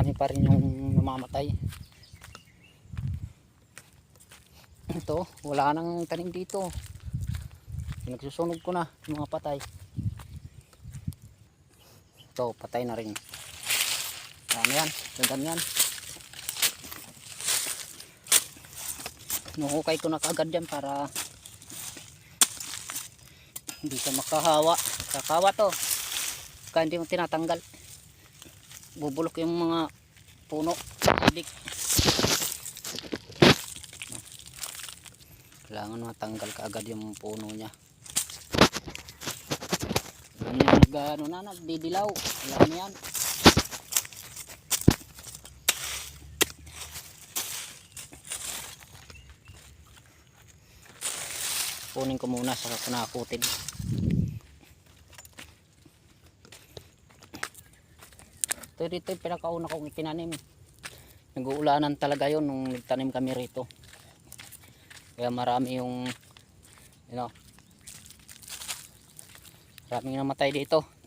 Kami pa rin yung namamatay. Ito, wala nang tanim dito. Nagsusunog ko na yung mga patay. Ito, patay na rin. Ano yan? Gandam yan. Nuhukay ko na kaagad yan para hindi ka makahawa. Kakawa to. Kaya hindi mo tinatanggal. Bubulok yung mga puno. Idik. Kailangan matanggal kaagad yung puno niya. Ano na, nagdidilaw. Alam yan. Kunin ko muna sa kunakutin. Ito dito yung pinakauna kong itinanim. Nag-uulanan talaga yun nung nagtanim kami rito. Kaya marami yung maraming namatay dito.